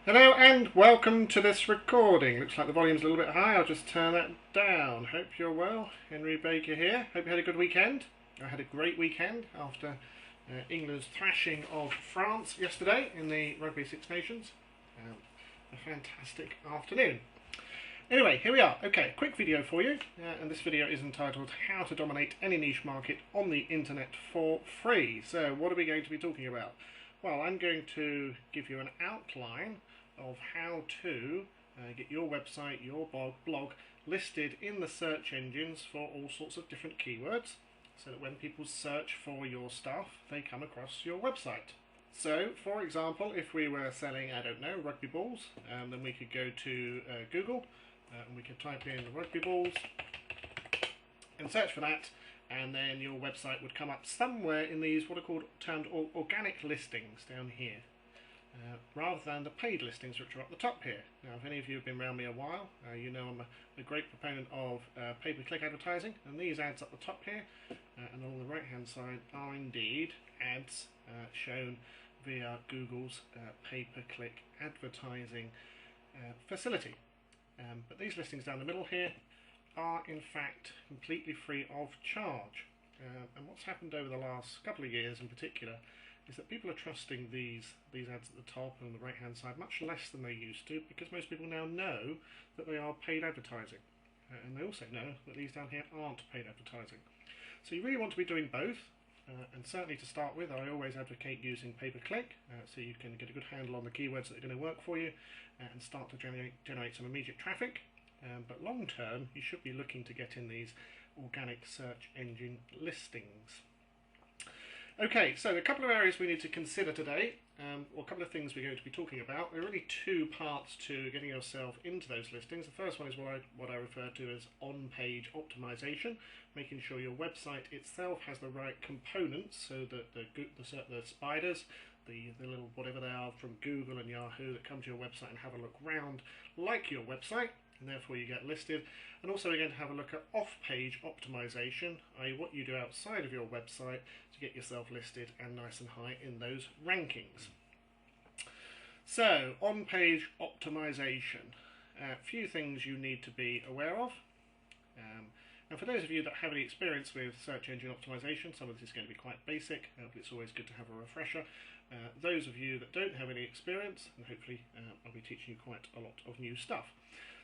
Hello and welcome to this recording. Looks like the volume's a little bit high. I'll just turn that down. Hope you're well. Henry Baker here. Hope you had a good weekend. I had a great weekend after England's thrashing of France yesterday in the Rugby Six Nations. A fantastic afternoon. Anyway, here we are. Okay, quick video for you. And this video is entitled How to Dominate Any Niche Market on the Internet for Free. So what are we going to be talking about? Well, I'm going to give you an outline of how to get your website, your blog listed in the search engines for all sorts of different keywords, so that when people search for your stuff, they come across your website. So, for example, if we were selling, I don't know, rugby balls, then we could go to Google and we could type in rugby balls and search for that, and then your website would come up somewhere in these what are termed organic listings down here, rather than the paid listings which are up the top here. Now, if any of you have been around me a while, you know I'm a great proponent of pay-per-click advertising, and these ads up the top here and on the right hand side are indeed ads shown via Google's pay-per-click advertising facility. But these listings down the middle here are in fact completely free of charge. And what's happened over the last couple of years in particular is that people are trusting these ads at the top and on the right hand side much less than they used to, because most people now know that they are paid advertising, and they also know that these down here aren't paid advertising. So you really want to be doing both, and certainly to start with I always advocate using pay-per-click, so you can get a good handle on the keywords that are going to work for you and start to generate some immediate traffic. But long term, you should be looking to get in these organic search engine listings. Okay, so a couple of areas we need to consider today, or a couple of things we're going to be talking about. There are really two parts to getting yourself into those listings. The first one is what I refer to as on-page optimization, making sure your website itself has the right components, so that the spiders, the little whatever they are from Google and Yahoo that come to your website and have a look round like your website, and therefore you get listed. And also we're going to have a look at off-page optimization, i.e. what you do outside of your website to get yourself listed and nice and high in those rankings. So, on-page optimization. A few things you need to be aware of. And for those of you that have any experience with search engine optimization, some of this is going to be quite basic, but it's always good to have a refresher. Those of you that don't have any experience, and hopefully I'll be teaching you quite a lot of new stuff.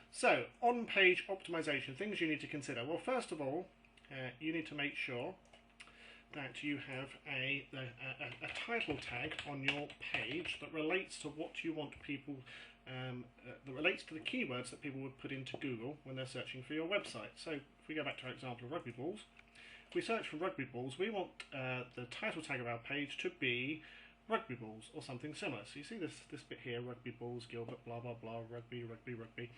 So, on-page optimization, things you need to consider. Well, first of all, you need to make sure that you have a title tag on your page that relates to what you want people, that relates to the keywords that people would put into Google when they're searching for your website. So, if we go back to our example of rugby balls, if we search for rugby balls, we want the title tag of our page to be rugby balls or something similar. So you see this bit here, rugby balls, Gilbert, blah blah blah, rugby, rugby, rugby.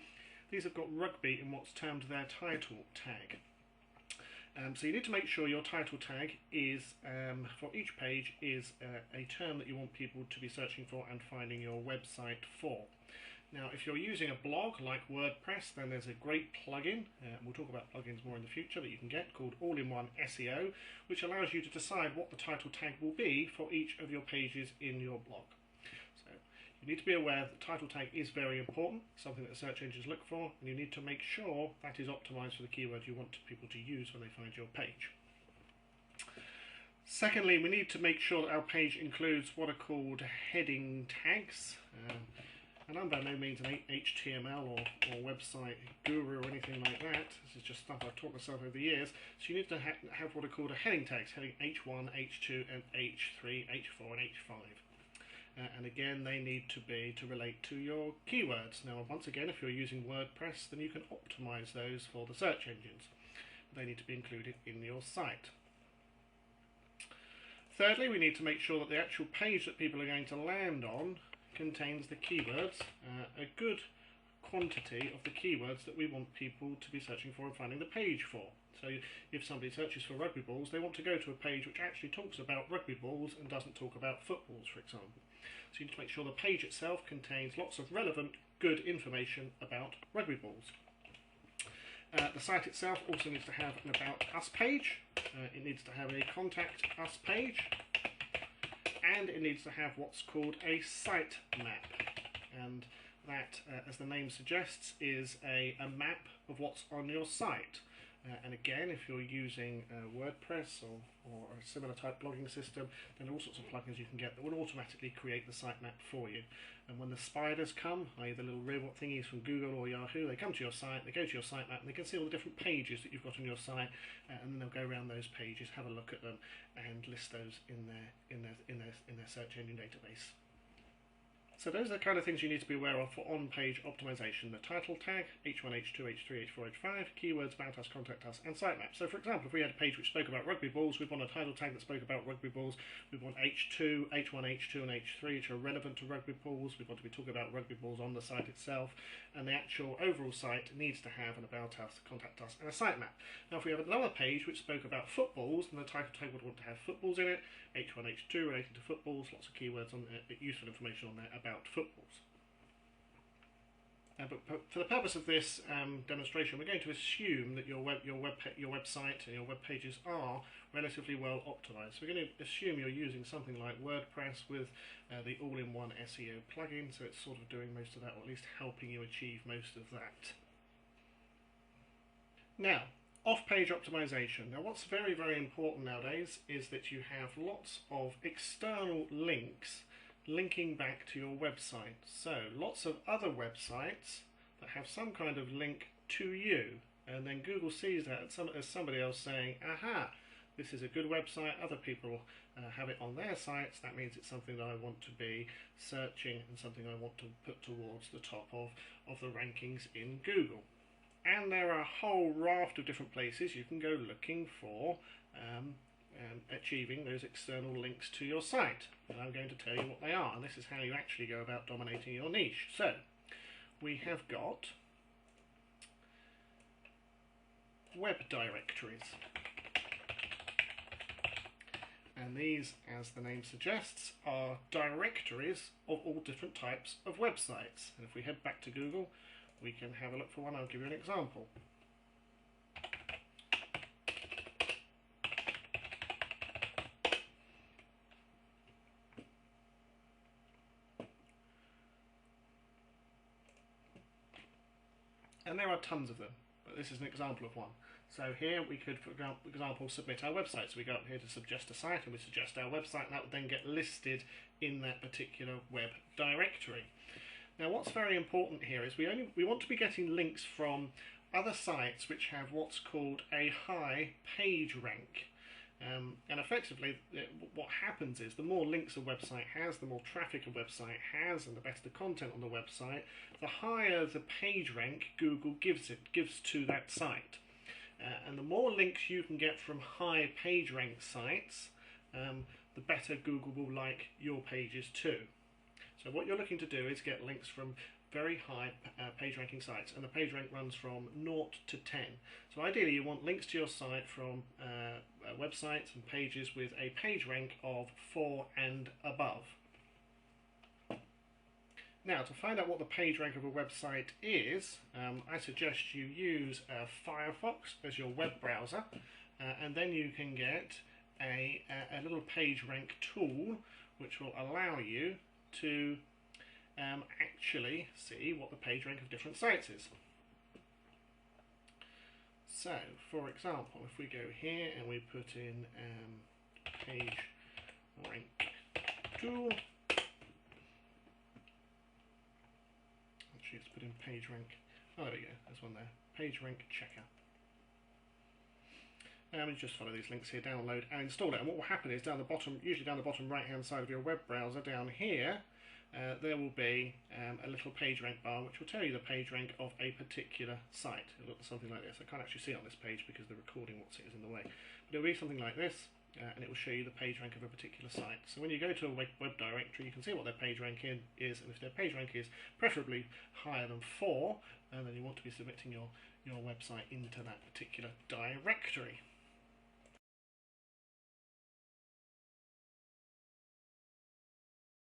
These have got rugby in what's termed their title tag. So you need to make sure your title tag is, for each page, is a term that you want people to be searching for and finding your website for. Now, if you're using a blog like WordPress, then there's a great plugin, we'll talk about plugins more in the future, that you can get called All-in-One SEO, which allows you to decide what the title tag will be for each of your pages in your blog. So you need to be aware that the title tag is very important, something that search engines look for, and you need to make sure that is optimized for the keywords you want people to use when they find your page. Secondly, we need to make sure that our page includes what are called heading tags. And I'm by no means an HTML or website guru or anything like that. This is just stuff I've taught myself over the years. So you need to have what are called a heading tags, heading H1, H2, and H3, H4, and H5. And again, they need to relate to your keywords. Now, once again, if you're using WordPress, then you can optimize those for the search engines. They need to be included in your site. Thirdly, we need to make sure that the actual page that people are going to land on contains the keywords, a good quantity of the keywords that we want people to be searching for and finding the page for. So if somebody searches for rugby balls, they want to go to a page which actually talks about rugby balls and doesn't talk about footballs, for example. So you need to make sure the page itself contains lots of relevant, good information about rugby balls. The site itself also needs to have an About Us page. It needs to have a Contact Us page. And it needs to have what's called a sitemap. and that, as the name suggests, is a map of what's on your site. And again, if you're using WordPress or a similar type blogging system, then there are all sorts of plugins you can get that will automatically create the sitemap for you. And when the spiders come, i.e. the little robot thingies from Google or Yahoo, they come to your site, they go to your sitemap, and they can see all the different pages that you've got on your site, and then they'll go around those pages, have a look at them, and list those in their search engine database. So those are the kind of things you need to be aware of for on-page optimization. The title tag, H1, H2, H3, H4, H5, keywords, about us, contact us, and sitemap. So for example, if we had a page which spoke about rugby balls, we'd want a title tag that spoke about rugby balls. We'd want H2, H1, H2, and H3, which are relevant to rugby balls. We'd want to be talking about rugby balls on the site itself. And the actual overall site needs to have an about us, contact us, and a sitemap. Now if we have another page which spoke about footballs, then the title tag would want to have footballs in it, H1, H2 relating to footballs, lots of keywords on there, useful information on there about footballs. But for the purpose of this demonstration, we're going to assume that your website and your web pages are relatively well optimized. So we're going to assume you're using something like WordPress with the all-in-one SEO plugin, so it's sort of doing most of that, or at least helping you achieve most of that. Now, off-page optimization. Now what's very, very important nowadays is that you have lots of external links linking back to your website. So lots of other websites that have some kind of link to you, and then Google sees that as somebody else saying, aha, this is a good website, other people have it on their sites, that means it's something that I want to be searching and something I want to put towards the top of the rankings in Google. And there are a whole raft of different places you can go looking for achieving those external links to your site. And I'm going to tell you what they are, and this is how you actually go about dominating your niche. So, we have got web directories. And these, as the name suggests, are directories of all different types of websites. And if we head back to Google, we can have a look for one. I'll give you an example. And there are tons of them, but this is an example of one. So here we could, for example, submit our website. So we go up here to suggest a site, and we suggest our website, and that would then get listed in that particular web directory. Now what's very important here is we want to be getting links from other sites which have what's called a high page rank. And effectively what happens is the more links a website has, the more traffic a website has, and the better the content on the website, the higher the page rank Google gives to that site. And the more links you can get from high page rank sites, the better Google will like your pages too. So what you're looking to do is get links from very high page ranking sites, and the page rank runs from 0 to 10. So ideally you want links to your site from websites and pages with a page rank of 4 and above. Now to find out what the page rank of a website is, I suggest you use Firefox as your web browser, and then you can get a little page rank tool which will allow you to actually see what the page rank of different sites is. So, for example, if we go here and we put in page rank tool, actually let's put in page rank, oh there we go, there's one there, page rank checker. And just follow these links here, download and install it. And what will happen is down the bottom, usually down the bottom right hand side of your web browser, down here, there will be a little page rank bar which will tell you the page rank of a particular site. It'll look something like this. I can't actually see it on this page because the recording what's it is in the way. But it'll be something like this, and it will show you the page rank of a particular site. So when you go to a web directory, you can see what their page rank is, and if their page rank is preferably higher than 4, then you want to be submitting your website into that particular directory.